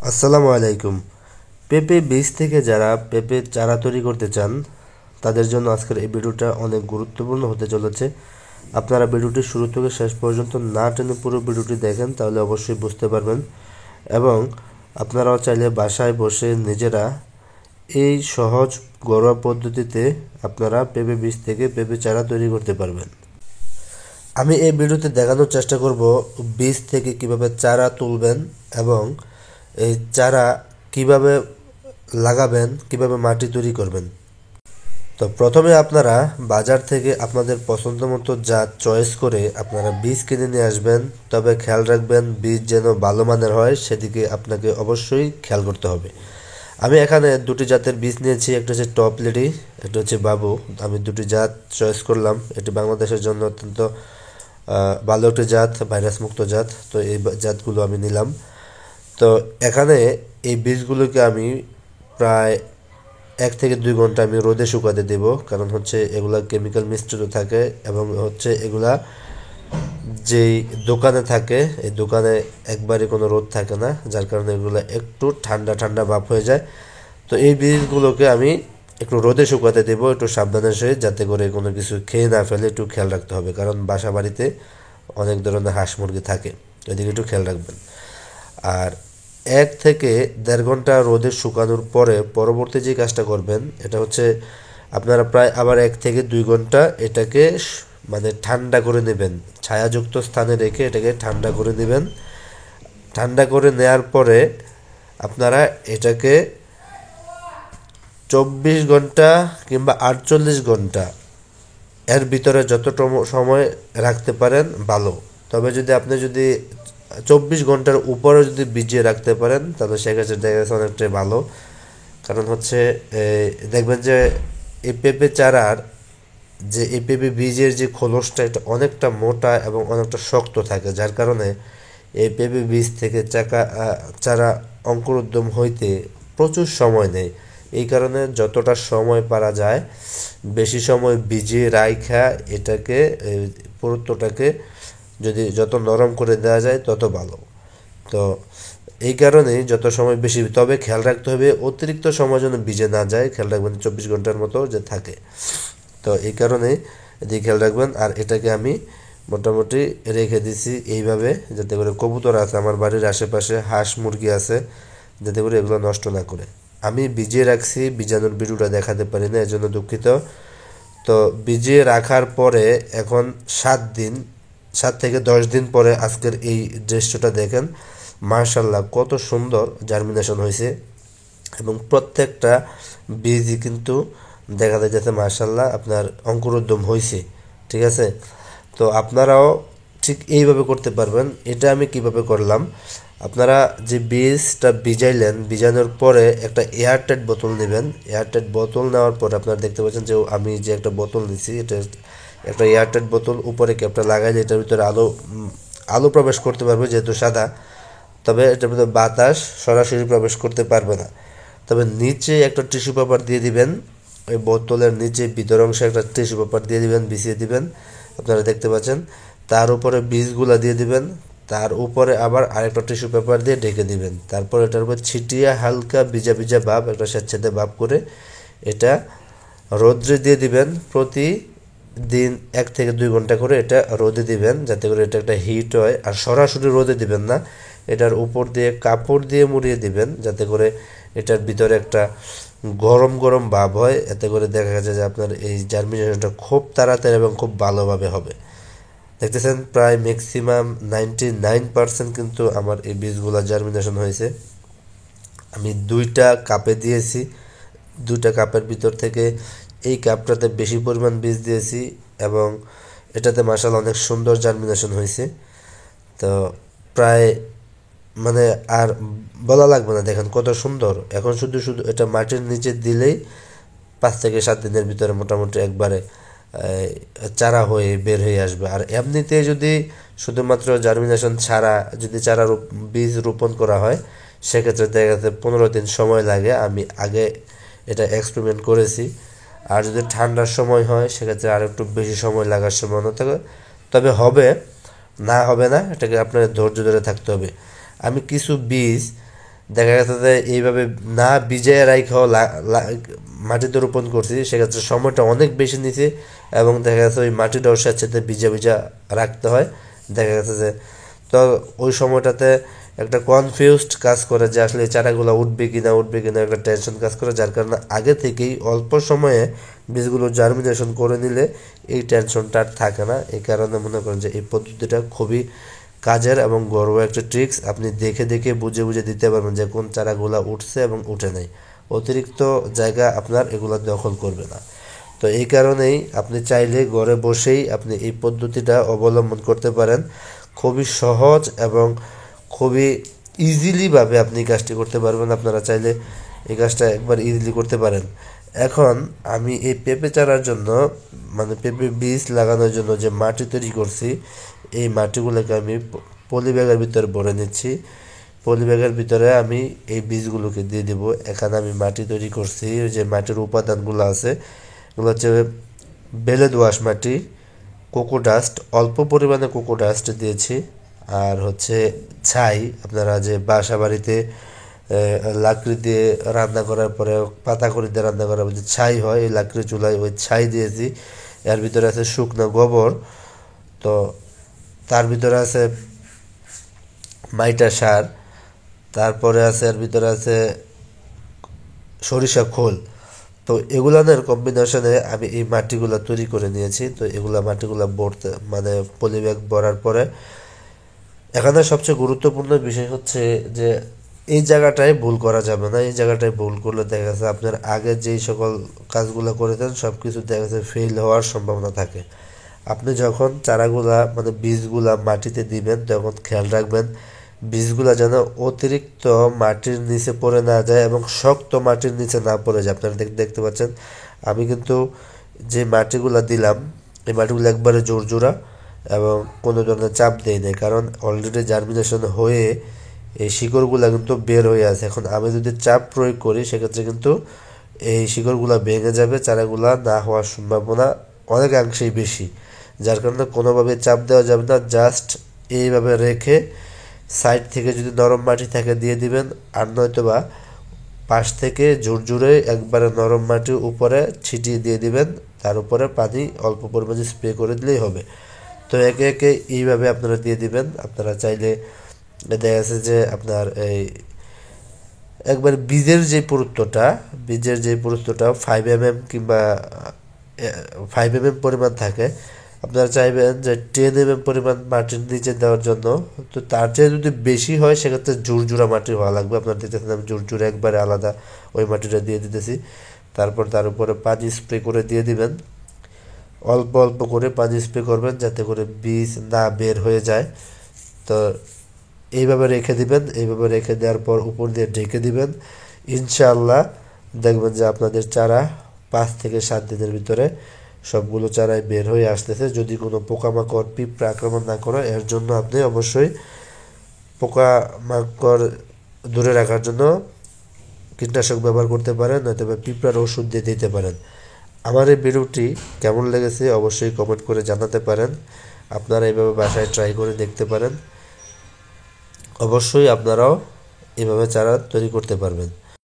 আসসালামু আলাইকুম। পেঁপে বীজ থেকে যারা পেঁপে চারা তৈরি করতে চান তাদের জন্য আজকের এই ভিডিওটা অনেক গুরুত্বপূর্ণ হতে চলেছে। আপনারা ভিডিওটি শুরু থেকে শেষ পর্যন্ত না টেনে পুরো ভিডিওটি দেখেন, তাহলে অবশ্যই বুঝতে পারবেন। এবং আপনারাও চাইলে বাসায় বসে নিজেরা এই সহজ ঘরোয়া পদ্ধতিতে আপনারা পেঁপে বীজ থেকে পেঁপে চারা তৈরি করতে পারবেন। আমি এই ভিডিওতে দেখানোর চেষ্টা করব বীজ থেকে কিভাবে চারা তুলবেন এবং এই চারা কিভাবে লাগাবেন, কিভাবে মাটি তৈরি করবেন। তো প্রথমে আপনারা বাজার থেকে আপনাদের পছন্দ মতো জাত চয়েস করে আপনারা বীজ কিনে নিয়ে আসবেন। তবে খেয়াল রাখবেন বীজ যেন ভালো মানের হয়, সেদিকে আপনাকে অবশ্যই খেয়াল করতে হবে। আমি এখানে দুটি জাতের বীজ নিয়েছি, একটা হচ্ছে টপ লেডি, একটা হচ্ছে বাবু। আমি দুটি জাত চয়েস করলাম, এটি বাংলাদেশের জন্য অত্যন্ত ভালো একটি জাত, ভাইরাস মুক্ত জাত। তো এই জাতগুলো আমি নিলাম। তো এখানে এই বীজগুলোকে আমি প্রায় 1 থেকে 2 ঘন্টা আমি রোদে শুকাতে দেব, কারণ হচ্ছে এগুলা কেমিক্যাল মিশ্রিত থাকে এবং হচ্ছে এগুলা যেই দোকানে থাকে এই দোকানে একবারে কোনো রোদ থাকে না, যার কারণে এগুলো একটু ঠান্ডা ঠান্ডা ভাব হয়ে যায়। তো এই বীজগুলোকে আমি একটু রোদে শুকাতে দেব, একটু সাবধানের সহিত, যাতে করে কোনো কিছু খেয়ে না ফেলে একটু খেয়াল রাখতে হবে, কারণ বাসা বাড়িতে অনেক ধরনের হাঁস মুরগি থাকে, এদিকে একটু খেয়াল রাখবেন। আর 1 থেকে 1.5 ঘন্টা রোদে শুকানোর পরে পরবর্তী যে কাজটা করবেন এটা হচ্ছে আপনারা প্রায় আবার 1 থেকে 2 ঘন্টা এটাকে মানে ঠান্ডা করে নেবেন, ছায়াযুক্ত স্থানে রেখে এটাকে ঠান্ডা করে নেবেন। ঠান্ডা করে নেয়ার পরে আপনারা এটাকে 24 ঘন্টা কিংবা 48 ঘন্টা এর ভিতরে যতটা সময় রাখতে পারেন ভালো। তবে যদি 24 ঘন্টার উপরে যদি ভিজিয়ে রাখতে পারেন তাহলে সেক্ষেত্রে দেখা যাচ্ছে অনেকটাই ভালো। কারণ হচ্ছে দেখবেন যে এই পেঁপে চারার যে এই পেঁপে বীজের যে খোলসটা এটা অনেকটা মোটা এবং অনেকটা শক্ত থাকে, যার কারণে এই পেঁপে বীজ থেকে চারা অঙ্কুরোদ্গম হইতে প্রচুর সময় নেয়। এই কারণে যতটা সময় পারা যায় বেশি সময় ভিজিয়ে রাইখা এটাকে পুরুত্বটাকে যদি যত নরম করে দেওয়া যায় তত ভালো। তো এই কারণেই যত সময় বেশি, তবে খেয়াল রাখতে হবে অতিরিক্ত সময় যেন ভিজে না যায়, খেয়াল রাখবেন 24 ঘন্টার মতো যে থাকে। তো এই কারণে এদিকে খেয়াল রাখবেন। আর এটাকে আমি মোটামুটি রেখে দিছি এইভাবে, যাতে করে কবুতর আছে আমার বাড়ির আশেপাশে, হাঁস মুরগি আছে, যাতে করে এগুলো নষ্ট না করে। আমি ভিজিয়ে রাখছি, ভিজানোর ভিডিওটা দেখাতে পারি না, এজন্য দুঃখিত। তো ভিজিয়ে রাখার পরে এখন 7 দিন, 7 থেকে 10 দিন পরে আজকের এই দৃশ্যটা দেখেন, মার্শাল্লাহ কত সুন্দর জার্মিনেশন হয়েছে এবং প্রত্যেকটা বীজই কিন্তু দেখা যাচ্ছে মার্শাল্লাহ আপনার অঙ্কুরোদ্গম হয়েছে। ঠিক আছে, তো আপনারাও ঠিক এইভাবে করতে পারবেন। এটা আমি কিভাবে করলাম, আপনারা যে বীজটা ভিজাইলেন, ভিজানোর পরে একটা এয়ারটাইট বোতল নেবেন। এয়ারটাইট বোতল নেওয়ার পরে আপনারা দেখতে পাচ্ছেন যে আমি যে একটা বোতল নিছি, এটা একটা এয়ারটাইট বোতল, উপরে ক্যাপটা লাগাইলে এটার ভিতরে আলো প্রবেশ করতে পারবে যেহেতু সাদা, তবে এটার ভিতরে বাতাস সরাসরি প্রবেশ করতে পারবে না। তবে নিচে একটা টিস্যু পেপার দিয়ে দিবেন, ওই বোতলের নিচে ভিতর অংশে একটা টিস্যু পেপার দিয়ে দিবেন, বিছিয়ে দিবেন, আপনারা দেখতে পাচ্ছেন। তার উপরে বীজগুলা দিয়ে দিবেন, তার উপরে আবার আরেকটা টিস্যু পেপার দিয়ে ঢেকে দিবেন। তারপর এটার উপর ছিটিয়ে হালকা ভিজা ভিজা ভাব, একটা স্যাঁতসেঁতে ভাব করে এটা রৌদ্রে দিয়ে দিবেন। প্রতিদিন 1 থেকে 2 ঘন্টা করে এটা রোদে দিবেন, যাতে করে এটা একটা হিট হয়। আর সরাসরি রোদে দিবেন না, এটার উপর দিয়ে কাপড় দিয়ে মুড়িয়ে দিবেন, যাতে করে এটার ভিতরে একটা গরম গরম ভাব হয়। এতে করে দেখা যাচ্ছে যে আপনার এই জার্মিনেশনটা খুব তাড়াতাড়ি এবং খুব ভালোভাবে হবে। দেখতেছেন প্রায় ম্যাক্সিমাম 99% কিন্তু আমার এই বীজগুলো জার্মিনেশন হয়েছে। আমি 2টা কাপে দিয়েছি, 2টা কাপের ভিতর থেকে এই কাপটাতে বেশি পরিমাণ বীজ দিয়েছি এবং এটাতে মাশাআল্লাহ অনেক সুন্দর জার্মিনেশন হয়েছে। তো প্রায় মানে আর বলা লাগবে না, দেখেন কত সুন্দর। এখন শুধু শুধু এটা মাটির নিচে দিলেই 5 থেকে 7 দিনের ভিতরে মোটামুটি একবারে চারা হয়ে বের হয়ে আসবে। আর এমনিতে যদি শুধুমাত্র জার্মিনেশন ছাড়া যদি বীজ রোপণ করা হয়, সেক্ষেত্রে দেখা যাচ্ছে 15 দিন সময় লাগে। আমি আগে এটা এক্সপেরিমেন্ট করেছি। আর যদি ঠান্ডার সময় হয় সেক্ষেত্রে আর একটু বেশি সময় লাগার সম্ভাবনা থাকে, তবে হবে না এটাকে আপনার ধৈর্য ধরে থাকতে হবে। আমি কিছু বীজ দেখা গেছে যে এইভাবে না ভিজিয়ে রাখাও মাটিতে রোপণ করছি, সেক্ষেত্রে সময়টা অনেক বেশি নিছে এবং দেখা গেছে ওই মাটিটাও স্বেচ্ছাতে ভিজা ভিজা রাখতে হয়। দেখা গেছে যে তো ওই সময়টাতে একটা কনফিউজড কাজ করে যে আসলে এই চারাগুলো উঠবে কি না একটা টেনশন কাজ করে, যার কারণে আগে থেকেই অল্প সময়ে বীজগুলো জার্মিনেশন করে নিলে এই টেনশনটা আর থাকে না। এই কারণে মনে করেন যে এই পদ্ধতিটা খুবই কাজের এবং ঘরোয়া একটা ট্রিক্স। আপনি দেখে দেখে বুঝে বুঝে দিতে পারবেন যে কোন চারাগুলা উঠছে এবং উঠে নাই। অতিরিক্ত জায়গা আপনার এগুলো দখল করবে না। তো এই কারণেই আপনি চাইলে ঘরে বসেই আপনি এই পদ্ধতিটা অবলম্বন করতে পারেন। খুবই সহজ এবং খুবই ইজিলিভাবে আপনি এই কাজটি করতে পারবেন। আপনারা চাইলে এই কাজটা একবার ইজিলি করতে পারেন। এখন আমি এই পেঁপে চারার জন্য মানে পেঁপে বীজ লাগানোর জন্য যে মাটি তৈরি করছি, এই মাটিগুলোকে আমি পলি ব্যাগের ভিতরে ভরে নিচ্ছি। পলি ব্যাগের ভিতরে আমি এই বীজগুলোকে দিয়ে দেব। এখানে আমি মাটি তৈরি করছি, যে মাটির উপাদানগুলো আছে এগুলো হচ্ছে বেলে দোআঁশ মাটি, কোকো ডাস্ট, অল্প পরিমাণে কোকো ডাস্ট দিয়েছি, আর হচ্ছে ছাই। আপনারা যে বাসা বাড়িতে লাকড়ি দিয়ে রান্না করার পরে পাতা করে দিয়ে রান্না করার পরে যে ছাই হয়, এই লাকড়ি চুলায় ওই ছাই দিয়েছি। এর ভিতরে আছে শুকনো গোবর, তো তার ভিতরে আছে মাইটা সার, তারপরে আছে এর ভিতরে আছে সরিষা খোল। তো এগুলানের কম্বিনেশনে আমি এই মাটিগুলো তৈরি করে নিয়েছি। তো এগুলা মাটিগুলো ভরতে মানে পলি ব্যাগ ভরার পরে এখানে সবচেয়ে গুরুত্বপূর্ণ বিষয় হচ্ছে যে এই জায়গাটায় ভুল করা যাবে না। এই জায়গাটায় ভুল করলে দেখা গেছে আপনার আগে যেই সকল কাজগুলো করেছেন সব কিছু দেখা গেছে ফেল হওয়ার সম্ভাবনা থাকে। আপনি যখন চারাগুলা মানে বীজগুলা মাটিতে দিবেন তখন খেয়াল রাখবেন বীজগুলা যেন অতিরিক্ত মাটির নিচে পড়ে না যায় এবং শক্ত মাটির নিচে না পড়ে যায়। আপনারা দেখতে পাচ্ছেন আমি কিন্তু যে মাটিগুলা দিলাম এই মাটিগুলো একবারে জোরজোড়া এবং কোনো ধরনের চাপ দেয় নাই, কারণ অলরেডি জার্মিনেশন হয়ে এই শিকড়গুলা কিন্তু বের হয়ে আছে। এখন আমি যদি চাপ প্রয়োগ করি সেক্ষেত্রে কিন্তু এই শিকড়গুলা ভেঙে যাবে, চারাগুলা না হওয়ার সম্ভাবনা অনেকাংশেই বেশি। যার কারণে কোনোভাবে চাপ দেওয়া যাবে না, জাস্ট এইভাবে রেখে সাইড থেকে যদি নরম মাটি থাকে দিয়ে দিবেন, আর নয়তো বা পাশ থেকে ঝুরঝুরে একবারে নরম মাটির উপরে ছিটিয়ে দিয়ে দিবেন, তার উপরে পানি অল্প পরিমাণে স্প্রে করে দিলেই হবে। তো একে একে এইভাবে আপনারা দিয়ে দিবেন। আপনারা চাইলে দেখা যাচ্ছে যে আপনার এই একবার বীজের যে পুরুত্বটা 5 mm কিংবা 5 mm পরিমাণ থাকে, আপনারা চাইবেন যে 10 mm পরিমাণ মাটির নিচে দেওয়ার জন্য। তো তার চেয়ে যদি বেশি হয় সেক্ষেত্রে ঝুরঝুরা মাটি হওয়া লাগবে। আপনারা দেখতেছেন আমি ঝুরঝুরে একবারে আলাদা ওই মাটিটা দিয়ে দিতেছি। তারপর তার উপরে পানি স্প্রে করে দিয়ে দিবেন, অল্প অল্প করে পানি স্প্রে করবেন যাতে করে বীজ না বের হয়ে যায়। তো এইভাবে রেখে দিবেন। এইভাবে রেখে দেওয়ার পর উপর দিয়ে ঢেকে দিবেন। ইনশাআল্লাহ দেখবেন যে আপনাদের চারা 5 থেকে 7 দিনের ভিতরে সবগুলো চারাই বের হয়ে আসতেছে। যদি কোনো পোকামাকড় পিঁপড়া আক্রমণ না করে, এর জন্য আপনি অবশ্যই পোকামাকড় দূরে রাখার জন্য কীটনাশক ব্যবহার করতে পারেন, নয়তো পিঁপড়ার ওষুধ দিয়ে দিতে পারেন। আমার এই ভিডিওটি কেমন লেগেছে অবশ্যই কমেন্ট করে জানাতে পারেন। আপনারা এইভাবে বাসায় ট্রাই করে দেখতে পারেন। অবশ্যই আপনারাও এভাবে চারা তৈরি করতে পারবেন।